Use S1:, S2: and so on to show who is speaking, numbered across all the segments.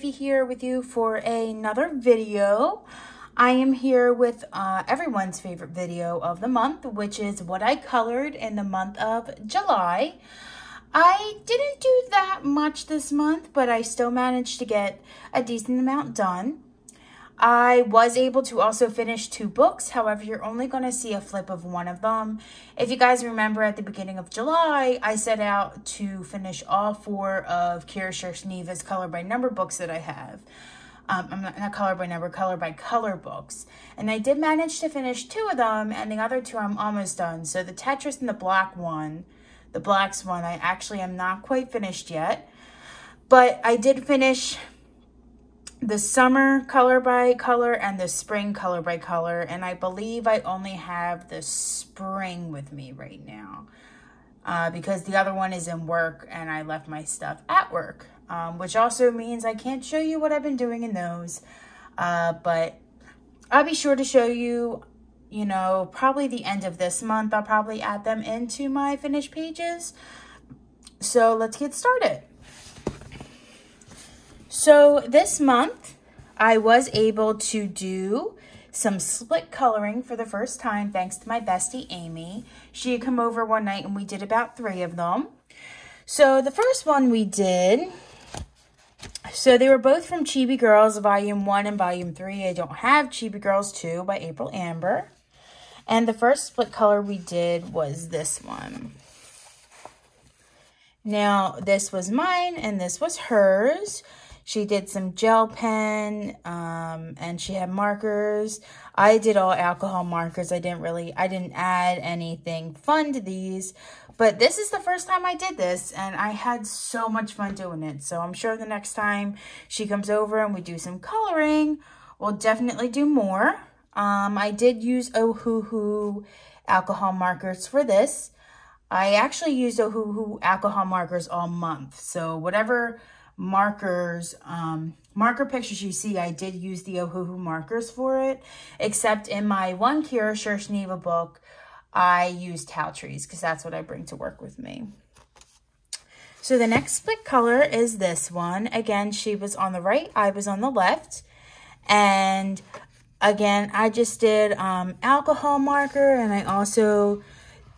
S1: Tiffy here with you for another video. I am here with everyone's favorite video of the month, which is what I colored in the month of July. I didn't do that much this month, but I still managed to get a decent amount done. I was able to also finish 2 books. However, you're only going to see a flip of one of them. If you guys remember at the beginning of July, I set out to finish all 4 of Kira Shersneva's color by number books that I have. I'm not color by number, color by color books. And I did manage to finish 2 of them, and the other 2 I'm almost done. So the Tetris and the Blacks one, I actually am not quite finished yet. But I did finish the summer color by color and the spring color by color, and I believe I only have the spring with me right now because the other one is in work and I left my stuff at work, which also means I can't show you what I've been doing in those, but I'll be sure to show you, you know, probably the end of this month. I'll probably add them into my finished pages. So let's get started. So this month, I was able to do some split coloring for the first time, thanks to my bestie, Amy. She had come over one night and we did about 3 of them. So the first one we did, so they were both from Chibi Girls, Volume 1 and Volume 3. I don't have Chibi Girls 2 by April Amber. And the first split color we did was this one. Now, this was mine and this was hers. She did some gel pen, and she had markers. I did all alcohol markers. I didn't add anything fun to these, but this is the first time I did this, and I had so much fun doing it. So I'm sure the next time she comes over and we do some coloring, we'll definitely do more. I did use Ohuhu alcohol markers for this. I actually used Ohuhu alcohol markers all month. So whatever markers, marker pictures you see, I did use the Ohuhu markers for it, except in my one Kira Shersneva book, I used Towel Trees because that's what I bring to work with me. So the next split color is this one. Again, she was on the right, I was on the left, and again, I just did alcohol marker, and I also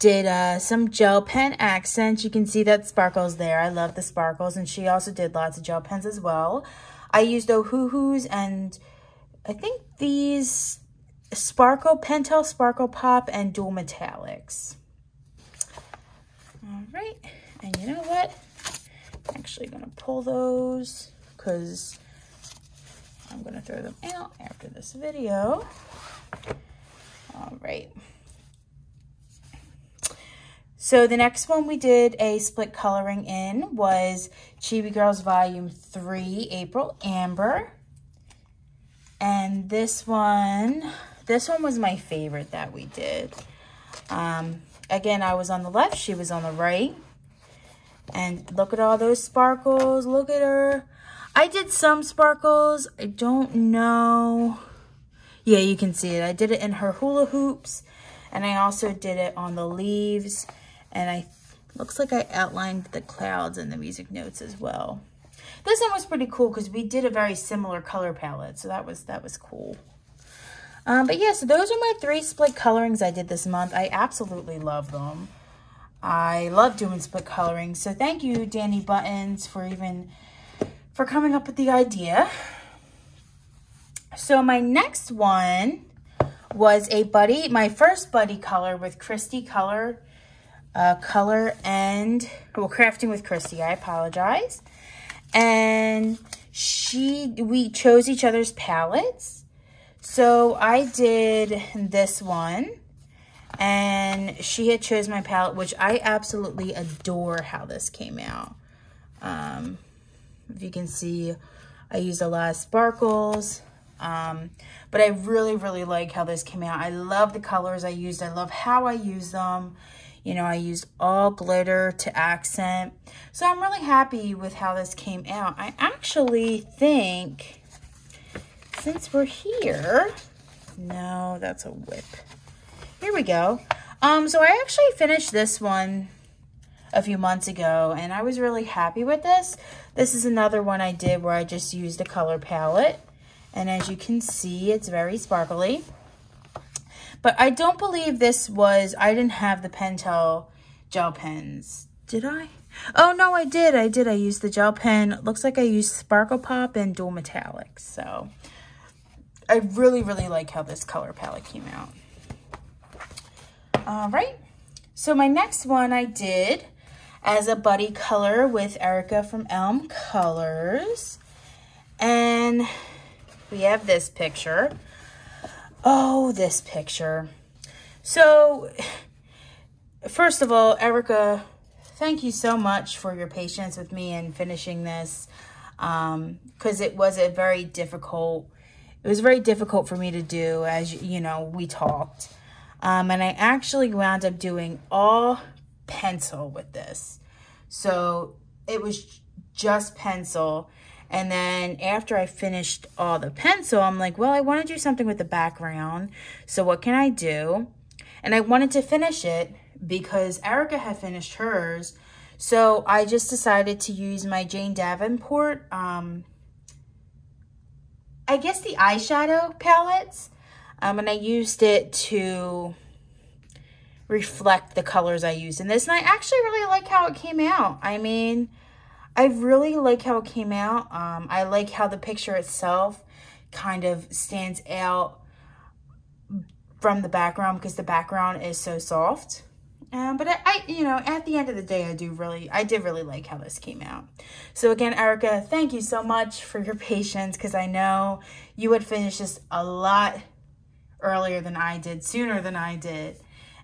S1: did some gel pen accents. You can see that sparkles there. I love the sparkles, and she also did lots of gel pens as well. I used Ohuhus and I think these Sparkle, Pentel Sparkle Pop, and Dual Metallics. All right, and you know what? I'm actually gonna pull those because I'm gonna throw them out after this video. All right. So the next one we did a split coloring in was Chibi Girls Volume 3, April Amber. And this one was my favorite that we did. Again, I was on the left, she was on the right. And look at all those sparkles, look at her. I did some sparkles, I don't know. Yeah, you can see it. I did it in her hula hoops, and I also did it on the leaves. And looks like I outlined the clouds and the music notes as well. This one was pretty cool because we did a very similar color palette, so that was cool. But yeah, so those are my 3 split colorings I did this month. I absolutely love them. I love doing split coloring, so thank you, Danny Buttons, for coming up with the idea. So my next one was my first buddy color with Christy Color and Crafting with Christy. I apologize. And we chose each other's palettes. So I did this one, and she had chose my palette, which I absolutely adore how this came out. If you can see, I used a lot of sparkles, but I really like how this came out. I love the colors I used. I love how I used them. You know, I used all glitter to accent. So I'm really happy with how this came out. I actually think, since we're here, no, that's a whip. Here we go. So I actually finished this one a few months ago, and I was really happy with this. This is another one I did where I just used a color palette, and as you can see, it's very sparkly. But I don't believe this was, I didn't have the Pentel gel pens. Did I? Oh, no, I did. I used the gel pen. It looks like I used Sparkle Pop and Dual Metallics. So I really, really like how this color palette came out. All right. So my next one I did as a buddy color with Erica from Elm Colors. And we have this picture. Oh, this picture. So, first of all, Erica, thank you so much for your patience with me in finishing this, because it was very difficult for me to do, as you know, we talked. And I actually wound up doing all pencil with this. So, it was just pencil. And then after I finished all the pencil, I'm like, well, I want to do something with the background. So what can I do? And I wanted to finish it because Erica had finished hers. So I just decided to use my Jane Davenport, I guess the eyeshadow palettes. And I used it to reflect the colors I used in this. And I actually really like how it came out. I mean, I really like how it came out. I like how the picture itself kind of stands out from the background because the background is so soft. But I, you know, at the end of the day, I did really like how this came out. So again, Erica, thank you so much for your patience because I know you would finish this a lot earlier than I did, sooner than I did.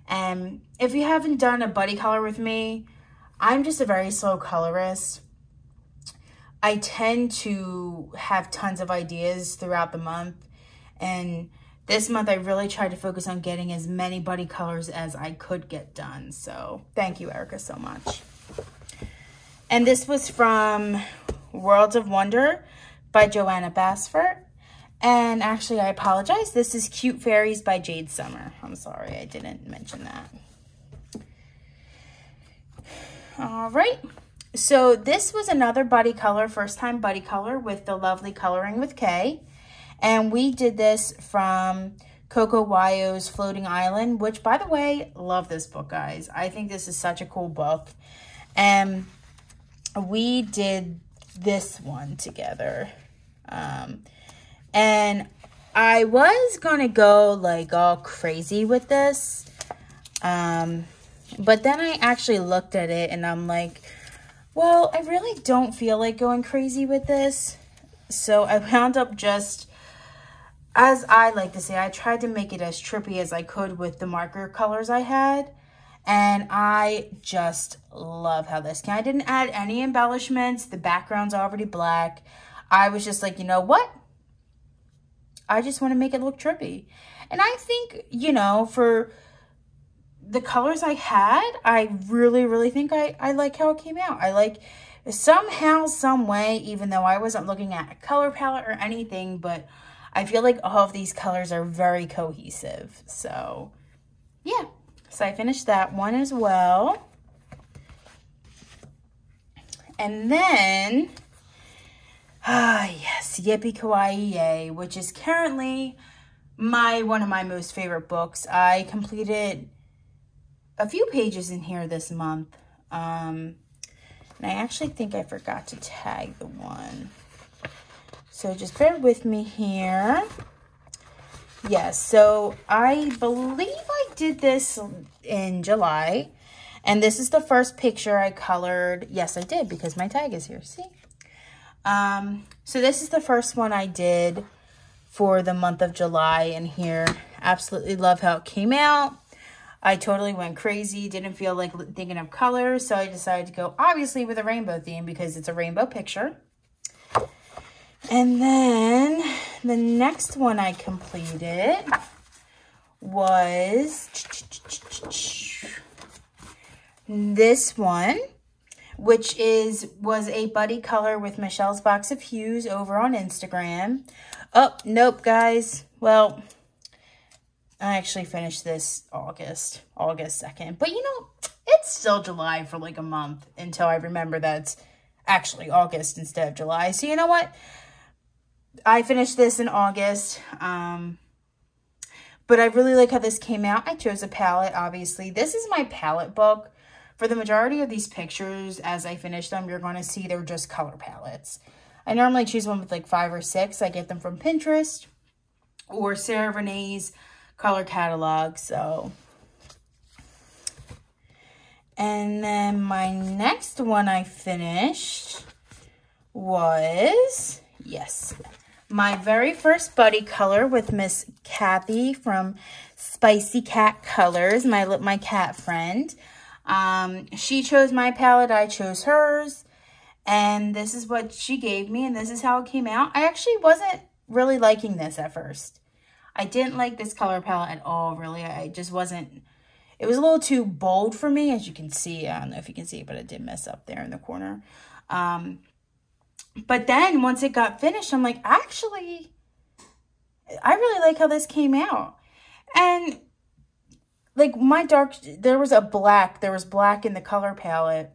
S1: And if you haven't done a buddy color with me, I'm just a very slow colorist. I tend to have tons of ideas throughout the month, and this month I really tried to focus on getting as many buddy colors as I could get done. So thank you, Erica, so much. And this was from Worlds of Wonder by Joanna Basford. And actually, I apologize. This is Cute Fairies by Jade Summer. I'm sorry, I didn't mention that. All right. So this was another buddy color, first time buddy color with the lovely Coloring with Kay. And we did this from Coco Wyo's Floating Island, which, by the way, love this book, guys. I think this is such a cool book. And we did this one together. And I was going to go like all crazy with this. But then I actually looked at it and I'm like, well, I really don't feel like going crazy with this. So I wound up just, as I like to say, I tried to make it as trippy as I could with the marker colors I had. And I just love how this came. I didn't add any embellishments. The background's already black. I was just like, you know what? I just want to make it look trippy. And I think, you know, for the colors I had, I really, really think I like how it came out. I like somehow, some way, even though I wasn't looking at a color palette or anything, but I feel like all of these colors are very cohesive. So, yeah. So I finished that one as well. And then, yes, Yippee Kawaii Yay, which is currently one of my most favorite books. I completed a few pages in here this month. And I actually think I forgot to tag the one. So just bear with me here. Yes, so I believe I did this in July. And this is the first picture I colored. Yes, I did because my tag is here. See? So this is the first one I did for the month of July in here. Absolutely love how it came out. I totally went crazy, didn't feel like thinking of colors, so I decided to go obviously with a rainbow theme because it's a rainbow picture. And then the next one I completed was this one, which was a buddy color with Michelle's Box of Hues over on Instagram. Oh, nope, guys. Well, I actually finished this August 2nd. But, you know, it's still July for like a month until I remember that it's actually August instead of July. So you know what? I finished this in August. But I really like how this came out. I chose a palette, obviously. This is my palette book. For the majority of these pictures, as I finish them, you're going to see they're just color palettes. I normally choose one with like 5 or 6. I get them from Pinterest or Sarah Renee's color catalog. So, and then my next one I finished was, yes, my very first buddy color with Miss Kathy from Spicy Cat Colors, my cat friend. She chose my palette, I chose hers, and this is what she gave me, and this is how it came out. I actually wasn't really liking this at first. I didn't like this color palette at all, really. I just wasn't, it was a little too bold for me, as you can see. I don't know if you can see it, but it did mess up there in the corner. But then once it got finished, I'm like, actually, I really like how this came out. And like there was black in the color palette.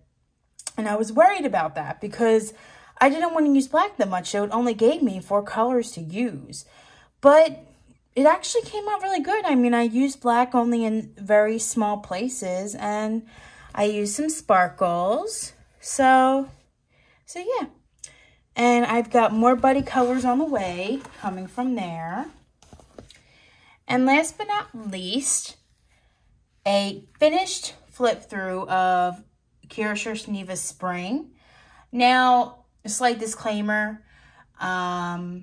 S1: And I was worried about that because I didn't want to use black that much. So it only gave me 4 colors to use. But it actually came out really good. I mean, I used black only in very small places. And I used some sparkles. So yeah. And I've got more buddy colors on the way coming from there. And last but not least, a finished flip through of Kira Shershneva's Spring. Now, a slight disclaimer, I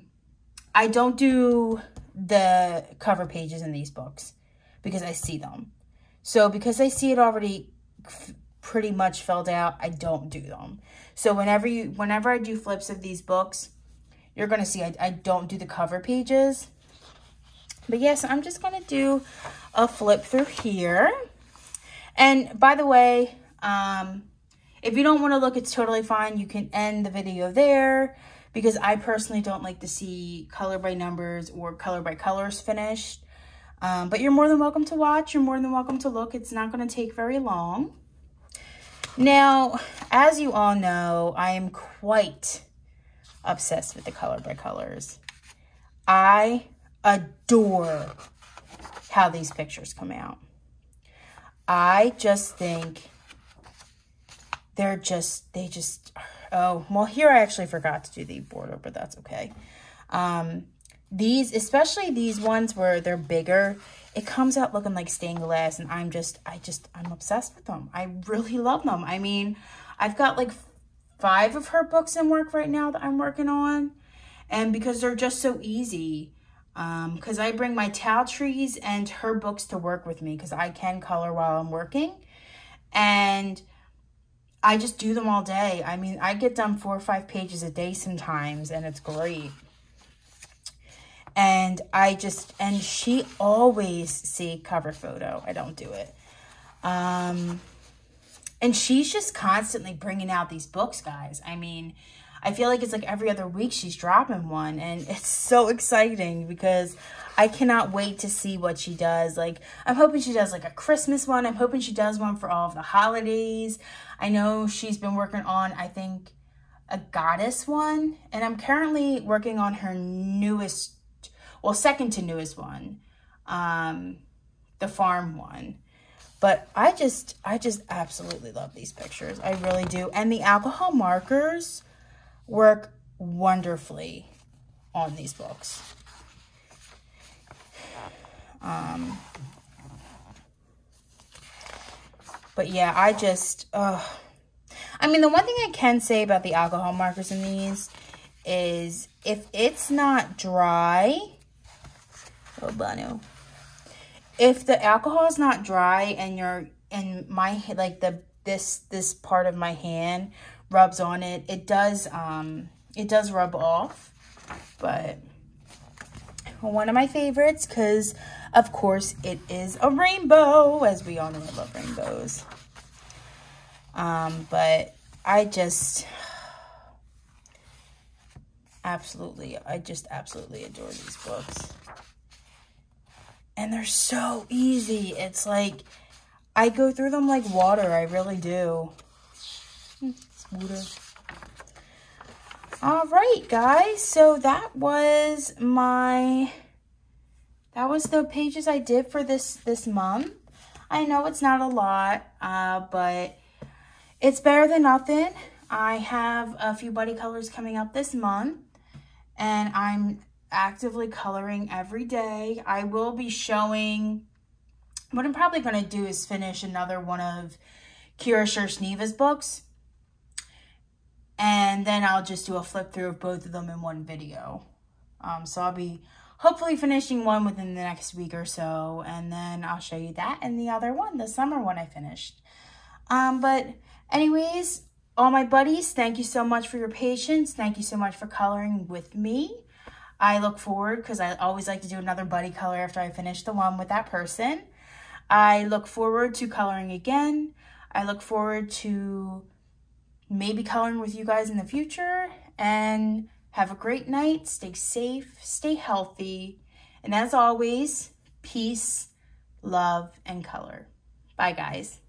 S1: don't do the cover pages in these books because I see them. So because I see it already pretty much filled out, I don't do them. So whenever I do flips of these books, you're going to see I don't do the cover pages. But yes, I'm just going to do a flip through here. And by the way, if you don't want to look, it's totally fine. You can end the video there because I personally don't like to see color by numbers or color by colors finished. But you're more than welcome to watch. You're more than welcome to look. It's not going to take very long. Now, as you all know, I am quite obsessed with the color by colors. I adore how these pictures come out. I just think oh, well, here I actually forgot to do the border, but that's okay. Especially these ones where they're bigger, it comes out looking like stained glass, and I'm obsessed with them. I really love them. I mean, I've got like 5 of her books in work right now that I'm working on, and because they're just so easy, because I bring my towel trees and her books to work with me because I can color while I'm working, and I just do them all day. I mean, I get done 4 or 5 pages a day sometimes, and it's great. And she always see cover photo. I don't do it. And she's just constantly bringing out these books, guys. I mean, I feel like it's like every other week she's dropping one. And it's so exciting because I cannot wait to see what she does. Like, I'm hoping she does like a Christmas one. I'm hoping she does one for all of the holidays. I know she's been working on, I think, a Goddess one. And I'm currently working on her newest, well, second to newest one, the farm one. But I just absolutely love these pictures. I really do. And the alcohol markers work wonderfully on these books. But yeah, I mean, the one thing I can say about the alcohol markers in these is if it's not dry, oh, Banu. If the alcohol is not dry and my, like this part of my hand rubs on it, it does rub off. But one of my favorites, because of course it is a rainbow, as we all know I love rainbows. But I just absolutely adore these books. And they're so easy. It's like, I go through them like water. I really do. It's water. All right, guys. So that was the pages I did for this month. I know it's not a lot, but it's better than nothing. I have a few buddy colors coming up this month, and I'm actively coloring every day. I will be showing, what I'm probably going to do is finish another one of Kira Shersneva's books, and then I'll just do a flip through of both of them in one video. So I'll be hopefully finishing one within the next week or so, and then I'll show you that and the other one, the summer one I finished. But anyways, all my buddies, thank you so much for your patience. Thank you so much for coloring with me. I look forward, because I always like to do another buddy color after I finish the one with that person. I look forward to coloring again. I look forward to maybe coloring with you guys in the future. And have a great night. Stay safe. Stay healthy. And as always, peace, love, and color. Bye, guys.